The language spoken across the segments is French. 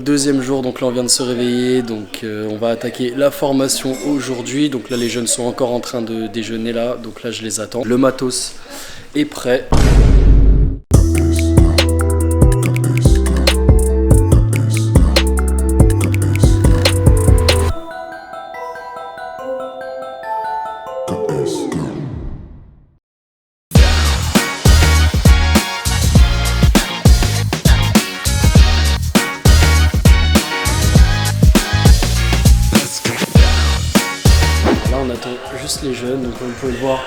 deuxième jour, donc là on vient de se réveiller, donc on va attaquer la formation aujourd'hui. Donc là les jeunes sont encore en train de déjeuner là, donc là je les attends. Le matos est prêt. On attend juste les jeunes, donc comme vous pouvez le voir,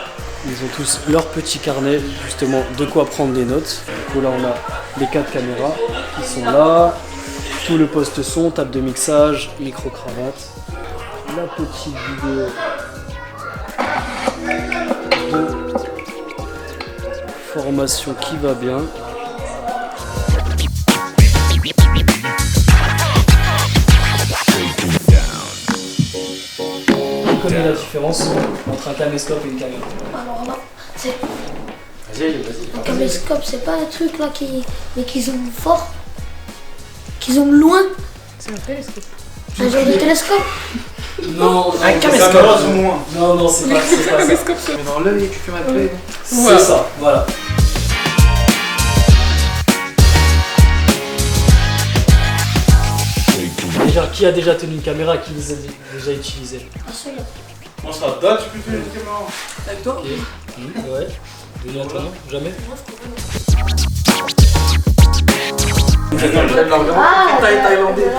ils ont tous leur petit carnet, justement de quoi prendre des notes. Du coup là on a les 4 caméras qui sont là, tout le poste son, table de mixage, micro-cravate, la petite vidéo de formation qui va bien. Vous connaissez la différence entre un caméscope et une caméra? Alors là, c'est... Vas-y. Un caméscope, c'est pas un truc là qui zoome fort, qui zoome loin. C'est un télescope. Un genre de télescope. Non, un caméscope ou moins. Non, c'est pas ça. Mais dans l'œil, tu fais ma play. C'est ça, voilà. Déjà, qui a déjà tenu une caméra, qui les a déjà utilisées? On se la date, tu peux tenir une caméra. Avec toi? Ok. Ouais. Denis, toi, non? Jamais? Thaïlandais.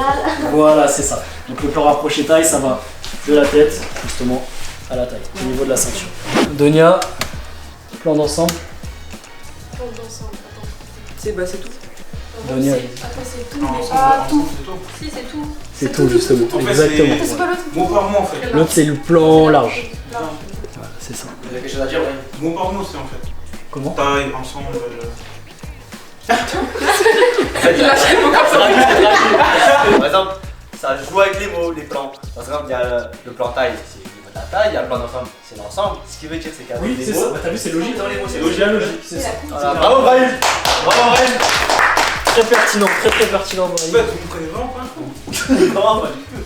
Voilà, c'est ça. Donc le plan rapproché taille, ça va de la tête, justement, à la taille, au niveau de la ceinture. Donia, plan d'ensemble. Plan d'ensemble, attends. C'est tout. Donia. Attends, c'est tout. Non, Mais c'est pas tout. tout. Si, c'est tout. C'est tout, justement. En fait, Exactement. C'est pas l'autre. Mot par mot en fait. L'autre, c'est le plan large. Large. Voilà, c'est ça. Il y a quelque chose à dire, ouais. Mot par mot, c'est en fait. Comment? Taille, ensemble. Il lâche les mots comme ça. Par exemple, ça joue avec les mots, les plans. Par exemple, il y a le plan taille, c'est au niveau de la taille, il y a le plan d'ensemble, c'est l'ensemble. Ce qui veut dire, c'est qu'avec Oui, les c'est mots, ça. T'as vu, c'est logique. dans les mots, c'est C'est bien logique, c'est ça. Voilà, bravo Brahim. Bravo Brahim. Très pertinent, très pertinent. En fait, vous me connaissez vraiment pas un coup. Non, pas du tout.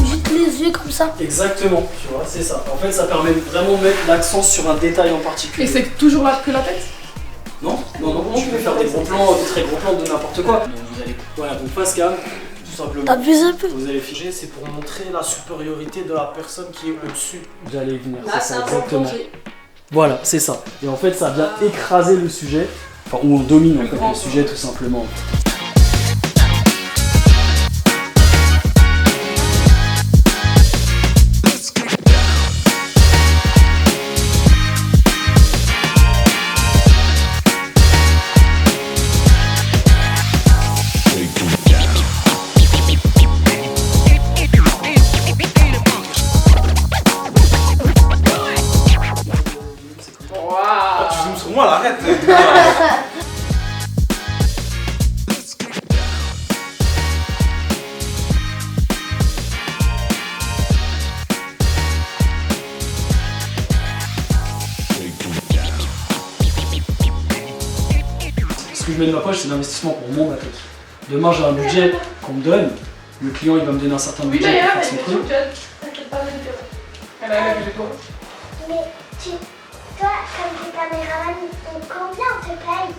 Juste les yeux comme ça. Exactement, tu vois, c'est ça. En fait, ça permet vraiment de mettre l'accent sur un détail en particulier. Et c'est toujours là que la tête? Non, tu peux faire des gros plans, des très gros plans de n'importe quoi. Vous allez, voilà, donc face cam, tout simplement. T'abuses un peu. Vous allez figer, C'est pour montrer la supériorité de la personne qui est au-dessus. vous allez venir, Là, c'est c'est ça, un bon exactement. plongé. Voilà, c'est ça. Et en fait, ça vient écraser le sujet, enfin, ou on domine en fait le sujet tout simplement. Ah, tu zoomes sur moi là, arrête. Ce que je mets de ma poche, c'est l'investissement pour mon matos. Demain, j'ai un budget qu'on me donne. Le client, il va me donner un certain Oui, budget d'ailleurs, pour elle faire est son truc. T'inquiète pas, elle a vu toi. Mais toi, comme t'es caméraman, combien on te paye?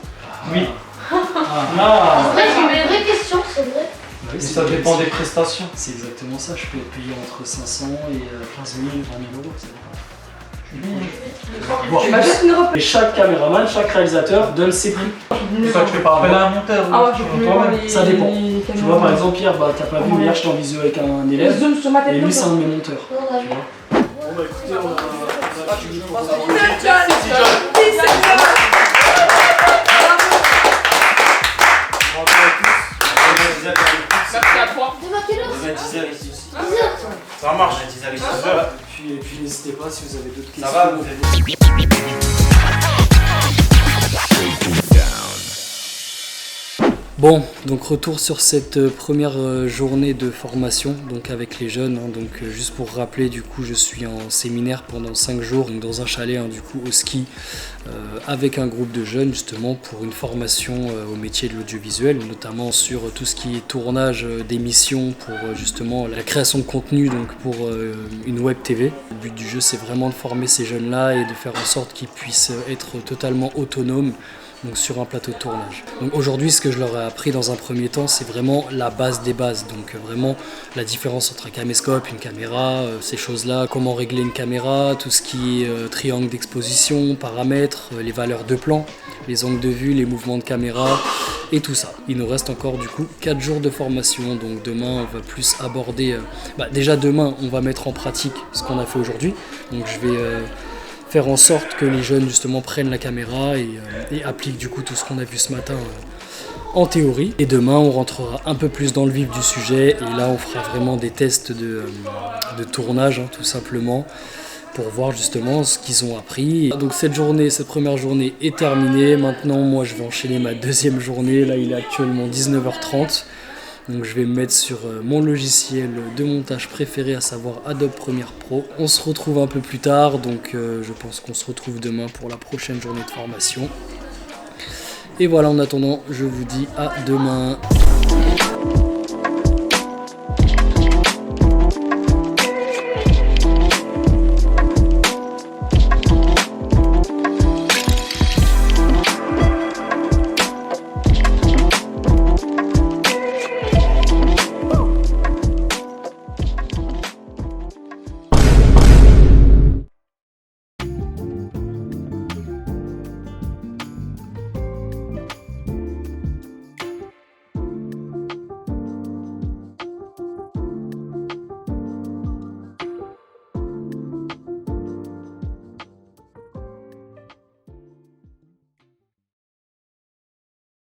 Oui. Ah. Après, c'est une vraie question, c'est vrai. Bah oui, Et c'est ça une dépend question. des prestations. C'est exactement ça. Je peux être payé entre 500 et 15 000, 20 000 euros. Ça dépend. Bon. Tu m'as juste une robe. Et chaque caméraman, chaque réalisateur donne ses prix. Et toi, tu fais pas appel à un monteur. Ah ouais, je ou peux toi-même. les... Ça dépend. les Tu vois, par exemple, Pierre, bah, t'as pas vu, mais hier, j'étais en visio avec un élève. Zoom sur ma tête. Et lui, comme c'est ça. un de mes monteurs. Non, on a vu. Bon, bah écoutez, on a fini pour John, avoir- Merci à toi. Demain, quelle heure? Demain 10h ici aussi. 10h. Ça marche. 10h ici. 10h. Et puis n'hésitez pas si vous avez d'autres questions. Ça va, vous avez... Bon, donc retour sur cette première journée de formation donc avec les jeunes. Donc juste pour rappeler, du coup, je suis en séminaire pendant 5 jours donc dans un chalet du coup au ski avec un groupe de jeunes justement pour une formation au métier de l'audiovisuel, notamment sur tout ce qui est tournage d'émissions pour justement la création de contenu donc pour une web TV. Le but du jeu, c'est vraiment de former ces jeunes-là et de faire en sorte qu'ils puissent être totalement autonomes donc sur un plateau de tournage. Donc aujourd'hui, ce que je leur ai appris dans un premier temps, c'est vraiment la base des bases. Donc vraiment la différence entre un caméscope, une caméra, ces choses-là, comment régler une caméra, tout ce qui est triangle d'exposition, paramètres, les valeurs de plan, les angles de vue, les mouvements de caméra et tout ça. Il nous reste encore du coup 4 jours de formation. Donc demain, on va plus aborder... déjà demain, on va mettre en pratique ce qu'on a fait aujourd'hui. Donc je vais... faire en sorte que les jeunes justement prennent la caméra et appliquent du coup tout ce qu'on a vu ce matin en théorie. Et demain on rentrera un peu plus dans le vif du sujet et là on fera vraiment des tests de tournage tout simplement pour voir justement ce qu'ils ont appris. Donc cette première journée est terminée. Maintenant moi je vais enchaîner ma deuxième journée. Là il est actuellement 19h30. Donc je vais me mettre sur mon logiciel de montage préféré, à savoir Adobe Premiere Pro. On se retrouve un peu plus tard, donc je pense qu'on se retrouve demain pour la prochaine journée de formation. Et voilà, en attendant, je vous dis à demain.